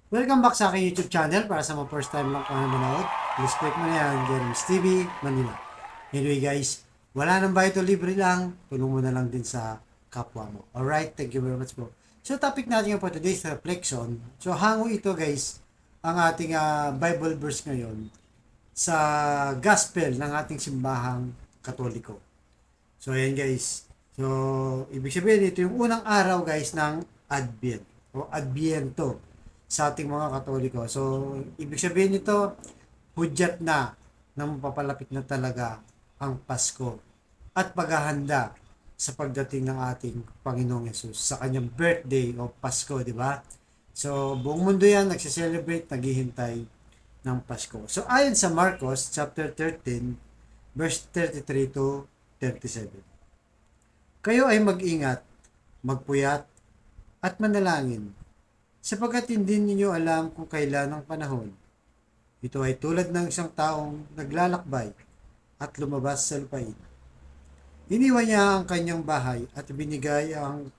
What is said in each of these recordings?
Welcome back sa aking YouTube channel. Para sa mga first time lang kung manonood, please click mo na yan, Jeremy's TV, Manila. Anyway guys, wala nang bayad o libre lang, tulong mo na lang din sa kapwa mo. Alright, thank you very much po. So topic natin po today's reflection. So hango ito guys, ang ating Bible verse ngayon sa gospel ng ating simbahang katoliko. So ayan guys, so ibig sabihin ito yung unang araw guys ng Advent o Adviento sa ating mga Katoliko. So, ibig sabihin nito, hudyat na na mapapalapit na talaga ang Pasko at paghahanda sa pagdating ng ating Panginoong Yesus sa kanyang birthday o Pasko, di ba? So, buong mundo yan nagse-celebrate, naghihintay ng Pasko. So, ayon sa Marcos chapter 13, verse 33 to 37. Kayo ay mag-ingat, magpuyat, at manalangin sapagkat hindi ninyo alam kung kailan ang panahon. Ito ay tulad ng isang taong naglalakbay at lumabas sa lupain. Iniwan niya ang kanyang bahay at binigay ang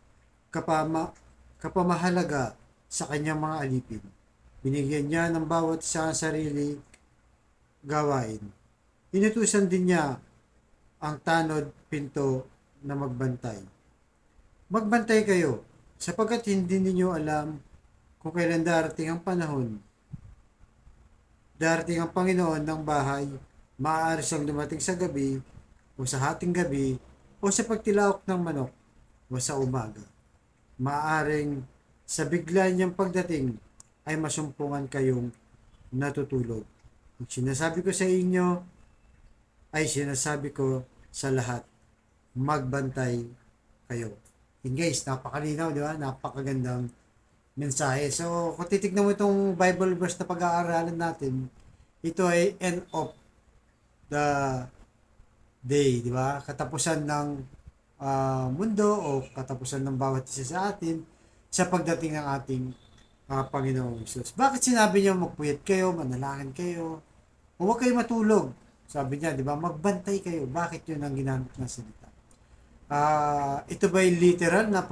kapamahalaga sa kanyang mga alipin. Binigyan niya ng bawat isa ang sarili gawain. Inutusan din niya ang tanod pinto na magbantay. Magbantay kayo sapagkat hindi ninyo alam kung kailan darating ang panahon. Darating ang Panginoon ng bahay, maaari siyang dumating sa gabi, o sa hating gabi, o sa pagtilaok ng manok, o sa umaga. Maaring sa bigla niyang pagdating ay masumpungan kayong natutulog. Ang sinasabi ko sa inyo ay sinasabi ko sa lahat, magbantay kayo. Yun guys, napakalinaw, di ba? Napakagandang mensahe. So, kung titignan mo itong Bible verse na pag-aaralan natin, ito ay end of the day, di ba? Katapusan ng mundo o katapusan ng bawat isa sa atin sa pagdating ng ating Panginoong Isus. Bakit sinabi niya magpuyat kayo, manalangin kayo, o huwag kayo matulog? Sabi niya, di ba? Magbantay kayo. Bakit yun ang ginamit na salita? Ito ba yung literal na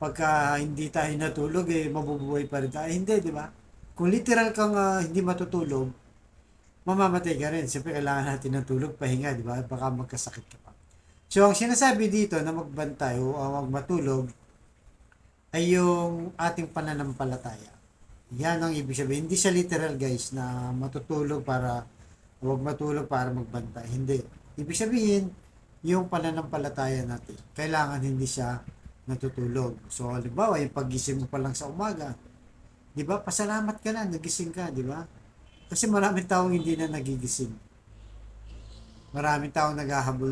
pagka hindi tayo natulog, mabubuhay pa rin tayo? Hindi, di ba? Kung literal kang hindi matutulog, mamamatay ka rin. Siyempre, kailangan natin ng tulog, pahinga, di ba? Baka magkasakit ka pa. So, ang sinasabi dito na magbantay o magmatulog ay yung ating pananampalataya. Yan ang ibig sabihin. Hindi siya literal, guys, na matutulog para, huwag matulog para magbantay. Hindi. Ibig sabihin, yung pananampalataya natin. Kailangan hindi siya natutulog. So, halimbawa, yung paggising mo pa lang sa umaga, di ba? Pasalamat ka na, nagising ka, di ba? Kasi maraming taong hindi na nagigising. Maraming taong naghahabol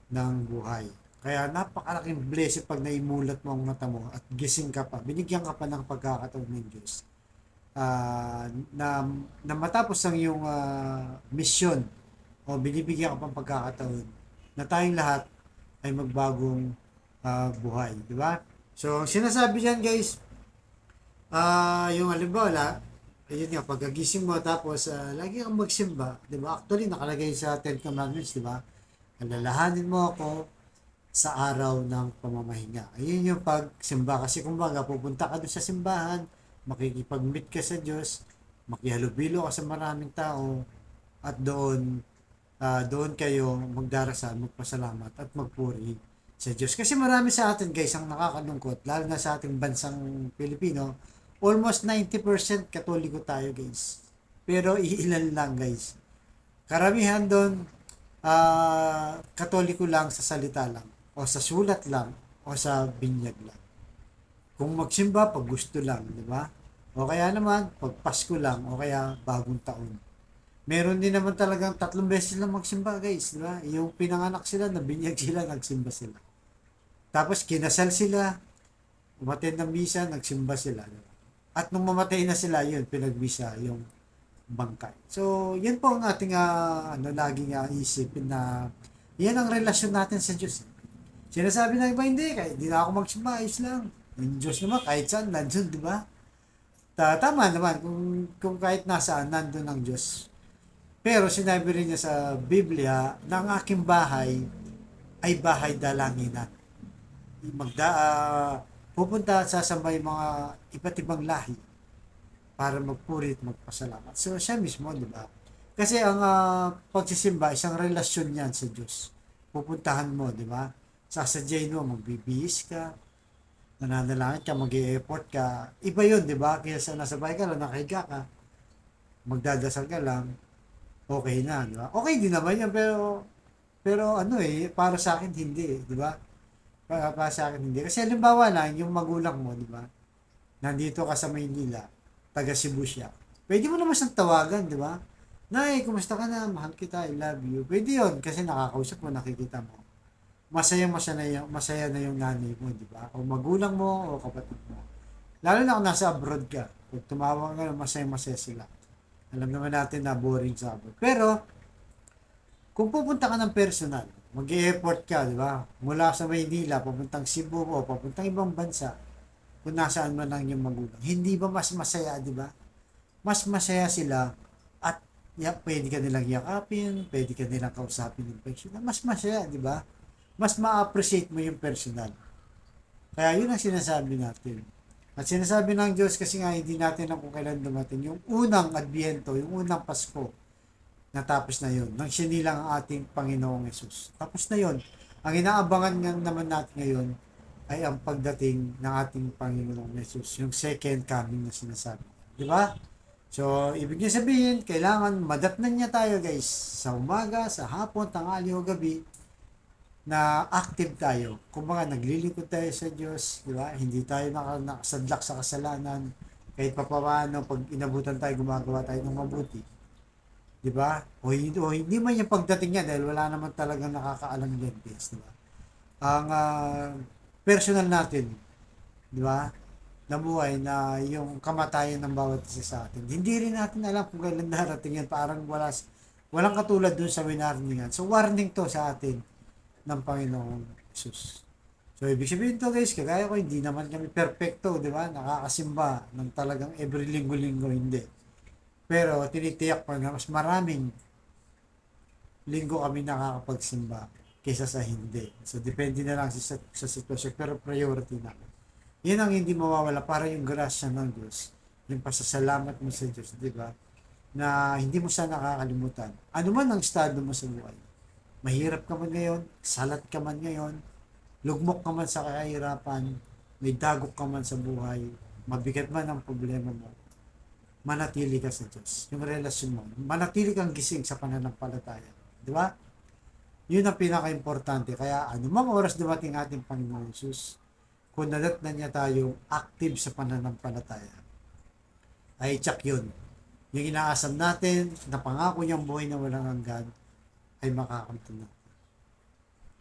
ng buhay. Kaya napakalaking blessing pag naimulat mo ang mata mo at gising ka pa. Binigyan ka pa ng pagkakataon ng Diyos. Na matapos ang iyong mission o binibigyan ka pang pagkakataon na tayong lahat ay magbagong buhay. Di ba? So, sinasabi diyan guys, yung halimbawa, ayun nga, pagkagising mo, tapos lagi kang magsimba, di ba? Actually, nakalagay sa Ten Commandments, di ba? Alalahanin mo ako sa araw ng pamamahinga. Ayun yung pagsimba. Kasi kumbaga, pupunta ka doon sa simbahan, makikipag-meet ka sa Diyos, makihalubilo ka sa maraming tao, at doon kayo magdarasal, magpasalamat, at magpuri sa Diyos. Kasi marami sa atin guys ang nakakalungkot, lalo na sa ating bansang Pilipino, almost 90% katoliko tayo guys. Pero iilan lang guys. Karamihan doon, katoliko lang sa salita lang, o sa sulat lang, o sa binyag lang. Kung magsimba, pag gusto lang, di ba? O kaya naman, pag Pasko lang, o kaya bagong taon. Meron din naman talagang 3 beses lang magsimba guys, di ba? Yung pinanganak sila, nabinyag sila, nagsimba sila. Tapos kinasal sila, umattend ng misa, nagsimba sila. Diba? At nung mamatay na sila, yun, pinagbisa yung bangkay. So, yan po ang ating laging isipin na yan ang relasyon natin sa Diyos. Sinasabi na iba, hindi, kahit di na ako magsimba, ayos lang. Yung Diyos naman, kahit saan, nandun, di ba? Tama naman, kung kahit nasaan, nandun ang Diyos. Pero sinabi rin niya sa Biblia na ang aking bahay ay bahay dalanginan. Magda, pupunta at sasamba yung mga iba't ibang lahi. para magpuri at magpasalamat. So, siya mismo, di ba? Kasi ang pagsisimba, isang relasyon yan sa Diyos. Pupuntahan mo, di ba? Sasadyain mo, magbibihis ka, nananalangin ka, mag-i-effort ka. Iba yun, di ba? Kaya sa nasa bahay ka lang, nakahiga ka, magdadasal ka lang, okay na, di ba? Okay din naman yan, pero ano para sa akin hindi, di ba? Para sa akin hindi. Kasi halimbawa lang, yung magulang mo, di ba? Nandito ka sa Maynila, taga Cebu siya. Pwede mo naman siyang tawagan, di ba? Nay, kumusta ka na? Mahal kita, I love you. Pwede yun, kasi nakakausap mo, nakikita mo. Masaya na yung nanay mo, di ba? O magulang mo, o kapatid mo. Lalo na kung nasa abroad ka. Pag tumawag ka, masaya sila. Alam naman natin na boring sa abroad. Pero, kung pupunta ka ng personal, mag-e-effort ka, di ba? Mula sa Maynila, papuntang Cebu o papuntang ibang bansa, kung nasaan man lang yung magulang. Hindi ba mas masaya, di ba? Mas masaya sila at pwede ka nilang yakapin, pwede ka nilang kausapin ng personal. Mas masaya, di ba? Mas ma-appreciate mo yung personal. Kaya yun ang sinasabi natin. At sinasabi ng Diyos kasi nga hindi natin alam kung kailan dumating yung unang Adbyento, yung unang Pasko. Natapos na yun. Nang sinilang ang ating Panginoong Yesus. Tapos na yun. Ang inaabangan nga naman natin ngayon ay ang pagdating ng ating Panginoong Yesus. Yung second coming na sinasabi. Di ba? So, ibig niya sabihin, kailangan madatnan niya tayo guys sa umaga, sa hapon, tanghali o gabi na active tayo. Kumbaga, naglilingkod tayo sa Diyos, di ba? Hindi tayo nakasadlak sa kasalanan. Kahit pa paano, pag inabutan tayo, gumagawa tayo ng mabuti. Di ba? O hindi man yung pagdating niya dahil wala naman talagang nakakaalam yan, guys, di ba? Ang personal natin, di ba? Nabuhay na yung kamatayan ng bawat isa sa atin. Hindi rin natin alam kung kailan darating yan. Parang walang katulad dun sa winarningan. So, warning to sa atin ng Panginoong Jesus. So, ibig sabihin to guys, kagaya ko, hindi naman kami perfecto, di ba? Nakakasimba ng talagang every linggo-linggo, hindi. Pero, tinitiyak pa na mas maraming linggo kami nakakapagsimba kaysa sa hindi. So, depende na lang sa sitwasyon, pero priority na. Yan ang hindi mawawala para yung grasya ng Diyos, yung pasasalamat mo sa Diyos, di ba? Na hindi mo siya nakakalimutan. Ano man ang estado mo sa buhay. Mahirap ka man ngayon, salat ka man ngayon, lugmok ka man sa kahirapan, may dagok ka man sa buhay, mabigat man ang problema mo, manatili ka sa Diyos. Yung relasyon mo, manatili kang gising sa pananampalataya. Di ba? Yun ang pinaka-importante. Kaya anumang oras dumating ating Panginoon Jesus, kung nadat na niya tayo active sa pananampalataya, ay tsak yun. Yung inaasam natin, na pangako niyang buhay na walang hanggan, ay makakamtan na.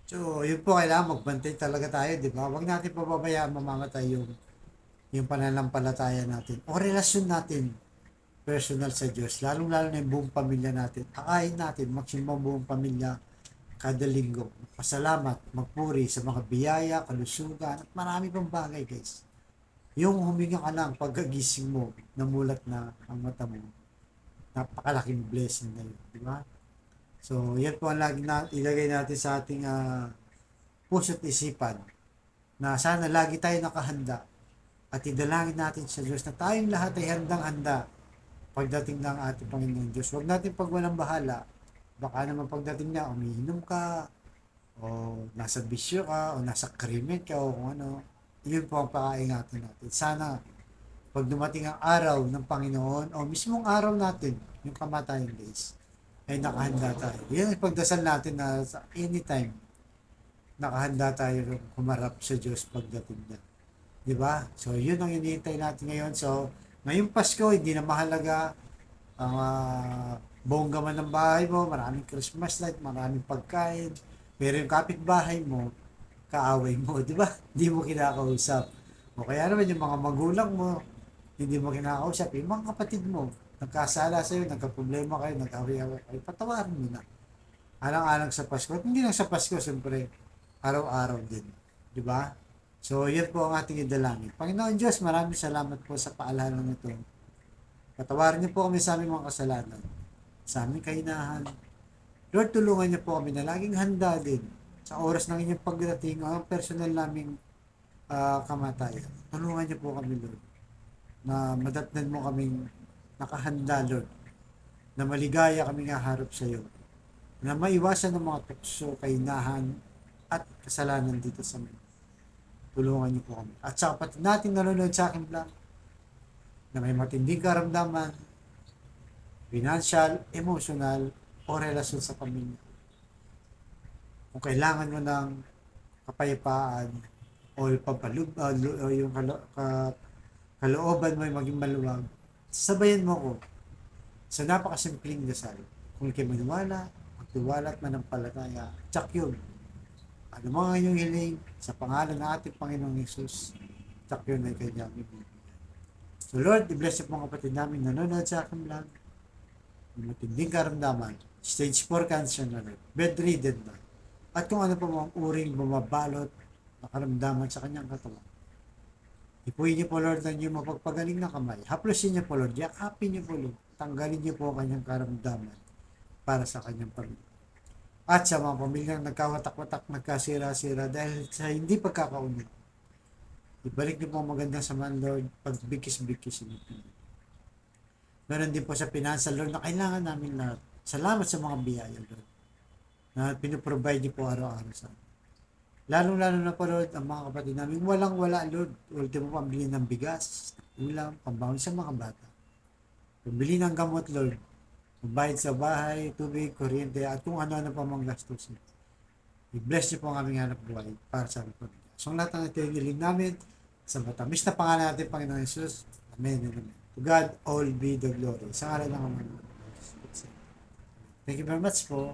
So, yun po, kailangan magbantay talaga tayo, di ba? Huwag natin pababayaan mamangatay yung pananampalataya natin o relasyon natin personal sa Diyos. Lalong-lalo na yung buong pamilya natin. Akayin natin, magsimba buong pamilya kada linggo. Pasalamat, magpuri sa mga biyaya, kalusugan, at marami pang bagay, guys. Yung huminga ka lang pagkagising mo, namulat na ang mata mo. Napakalaking blessing na yun, di ba? So, yan po ang lagi ilagay natin sa ating puso't isipan na sana lagi tayo nakahanda at idalangin natin sa Diyos na tayong lahat ay handang-handa pagdating ng ating Panginoon Diyos. Huwag natin pagwalang bahala. Baka naman pagdating niya, umiinom ka, o nasa bisyo ka, o nasa krimen ka, o kung ano. Yun po ang pakaingatan natin. Sana pag dumating ang araw ng Panginoon, o mismong araw natin, yung kamatayan days, ay nakahanda tayo. Yan ang pagdasal natin na sa anytime nakahanda tayo humarap sa Diyos pagdating niya. Di ba? So, yun ang hinihintay natin ngayon. So, ngayong Pasko, hindi na mahalaga ang bongga man ng bahay mo, maraming Christmas light, maraming pagkain, pero yung kapitbahay mo, kaaway mo, di ba? Hindi mo kinakausap. O kaya naman yung mga magulang mo, hindi mo kinakausap. Yung mga kapatid mo, nagkasala sa'yo, nagka-problema kayo, nag-away-away kayo, patawarin mo na. Alang-alang sa Pasko. At hindi lang sa Pasko, siyempre, araw-araw din. Di ba? So, yan po ang ating idalangin. Panginoon Diyos, maraming salamat po sa paalala nito. Patawarin niyo po kami sa aming mga kasalanan, sa aming kahinahan. Lord, tulungan niyo po kami na laging handa din sa oras ng inyong pagdating, ang personal naming kamatayan. Tulungan niyo po kami, Lord. na madatnan mo kaming nakahanda, Lord, na maligaya kaming haharap sa iyo, na maiwasan ng mga tukso, kainahan, at kasalanan dito sa mundo. Tulungan niyo po kami. At sa kapatid natin nanonood sa aking vlog, na may matinding karamdaman, financial, emotional, o relasyon sa pamilya. Kung kailangan mo ng kapayapaan o yung kalooban mo ay maging maluwag, sabayan mo ko sa napakasimpleng dasal. Kung ikay maniwala, magtiwala at manampalataya, tsak yun. Ano mo ang inyong hiling sa pangalan ng ating Panginoong Yesus, tsak yun ay kanyang ibigay. So Lord, i-bless yung mga kapatid namin nanonood sa aking vlog. Matinding karamdaman, stage 4 cancer na rin, bedridden na, at kung ano pa mga uring bumabalot na karamdaman sa kanyang katawan. Ipuin niyo po, Lord, ang inyong mapagpagaling na kamay. Haplusin niyo po, Lord. Yakapin niyo po, Lord. Tanggalin niyo po ang kanyang karamdaman para sa kanyang pamilya. At sa mga pamilyang nagkawatak-watak, nagkasira-sira dahil sa hindi pagkakaunod, ibalik niyo po ang magandang samahan, Lord, pagbigkis-bigkis niyo po. Meron din po sa financial, Lord, na kailangan namin lahat. Salamat sa mga biyaya, Lord, na pinoprovide niyo po araw-araw sa amin. Lalong-lalo na po, Lord, ang mga kapatid namin, walang-wala, Lord. Ultimo pambili ng bigas, ulam, pambaon sa mga bata. Pambili ng gamot, Lord. Pambayad sa bahay, tubig, kuryente, at kung ano-ano pa mga gastos. I-bless niyo po ang aming hanap buhay para sa aming pamilya. So, ang lahat ng ito namin sa matamis na pangalan natin, Panginoon Jesus. Amen and amen. To God all be the glory. Sa ngalan ng Ama. Thank you very much po.